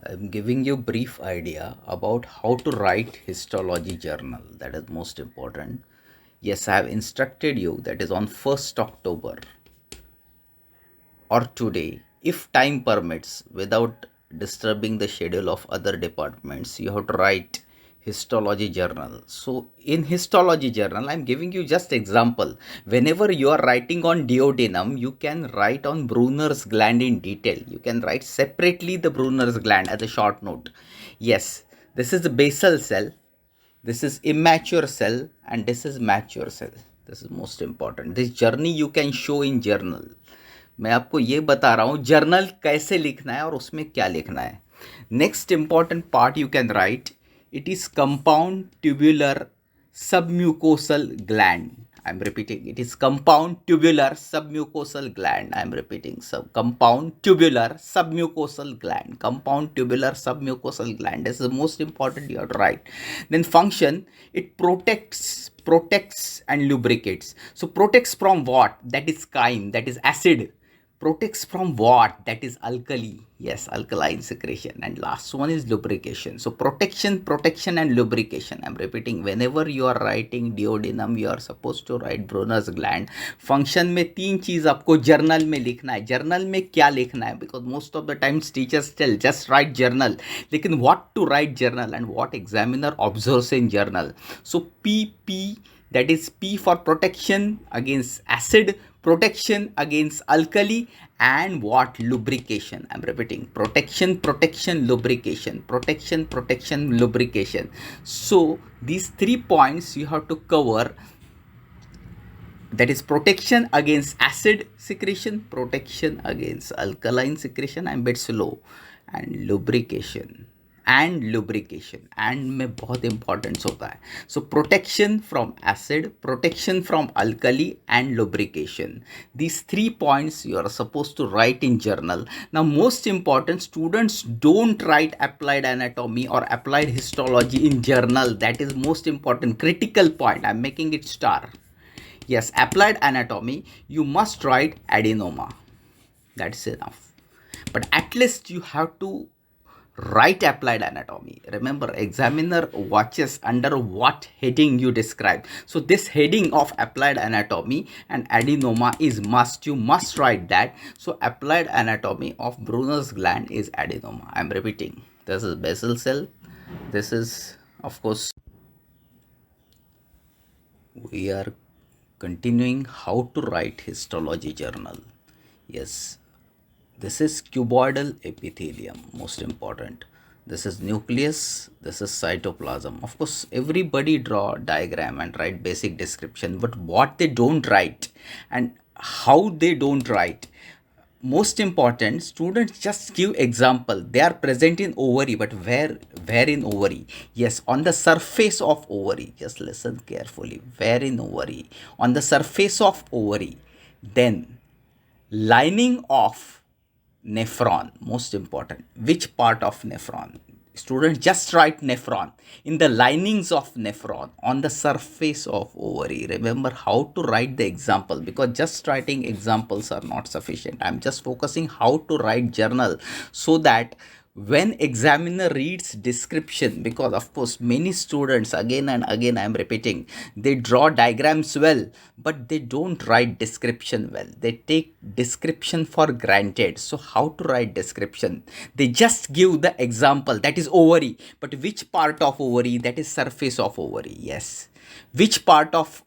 I'm giving you brief idea about how to write histology journal. That is most important. Yes, I have instructed you that is on 1st October or today, if time permits, without disturbing the schedule of other departments, you have to write histology journal. So in histology journal, I'm giving you just example. Whenever you are writing on duodenum, you can write on Brunner's gland in detail. You can write separately the Brunner's gland as a short note. Yes, this is the basal cell, this is immature cell, and this is mature cell. This is most important. This journey you can show in journal. मैं आपको ये बता रहा हूँ journal कैसे लिखना है और उसमें क्या लिखना है. Next important part you can write, it is compound tubular submucosal gland. I'm repeating, it is compound tubular submucosal gland. I'm repeating, compound tubular submucosal gland. Compound tubular submucosal gland. This is the most important you have to write. Then function, it protects and lubricates. So protects from what? That is chyme, that is acid. Protects from what? That is alkali. Yes, alkaline secretion. And last one is lubrication. So protection and lubrication. I'm repeating, whenever you are writing duodenum, you are supposed to write Brunner's gland. Function में तीन चीज आपको journal में लिखना है. Journal में क्या लिखना है? Because most of the times teachers tell just write journal. लेकिन what to write journal and what examiner observes in journal. So PP, that is P for protection against acid, protection against alkali, and what? Lubrication. I'm repeating, protection, lubrication, protection, lubrication. So these 3 points you have to cover, that is protection against acid secretion, protection against alkaline secretion, I'm bit slow, and lubrication. And में बहुत importance होता है. So protection from acid, protection from alkali, and lubrication. These 3 points you are supposed to write in journal. Now most important, students don't write applied anatomy or applied histology in journal. That is most important, critical point. I'm making it star. Yes, applied anatomy, you must write adenoma. That's enough. But at least you have to write applied anatomy. Remember, examiner watches under what heading you describe. So this heading of applied anatomy and adenoma is must. You must write that. So applied anatomy of Brunner's gland is adenoma. I'm repeating. This is basal cell. This is, of course, we are continuing how to write histology journal. Yes, this is cuboidal epithelium, most important. This is nucleus, this is cytoplasm. Of course, everybody draw diagram and write basic description, but what they don't write and how they don't write, most important, students just give example. They are present in ovary, but where in ovary? Yes, on the surface of ovary. Just listen carefully. Where in ovary? On the surface of ovary. Then lining of nephron, most important. Which part of nephron? Students just write nephron. In the linings of nephron, on the surface of ovary. Remember how to write the example, because just writing examples are not sufficient. I'm just focusing how to write journal, so that when examiner reads description, because of course many students, again and again I'm repeating, they draw diagrams well, but they don't write description well. They take description for granted. So how to write description? They just give the example, that is ovary, but which part of ovary? That is surface of ovary. Yes, which part of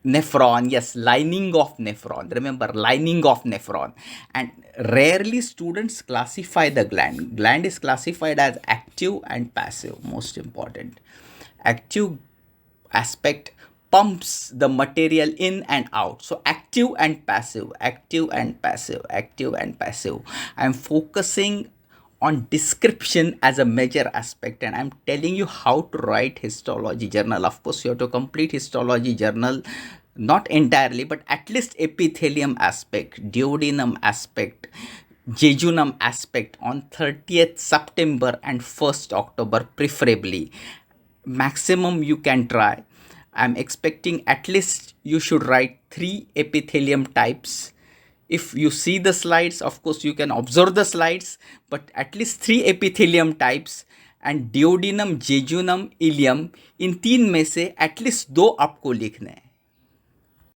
nephron? Yes, lining of nephron. Remember, lining of nephron. And rarely students classify the gland is classified as active and passive, most important. Active aspect pumps the material in and out. So active and passive, active and passive, active and passive. I'm focusing on description as a major aspect, and I'm telling you how to write histology journal. Of course, you have to complete histology journal, not entirely, but at least epithelium aspect, duodenum aspect, jejunum aspect on 30th September and 1st October preferably. Maximum you can try. I'm expecting at least you should write 3 epithelium types if you see the slides, of course you can observe the slides, but at least 3 epithelium types and duodenum, jejunum, ileum, इन तीन में से at least 2 आपको लिखने हैं.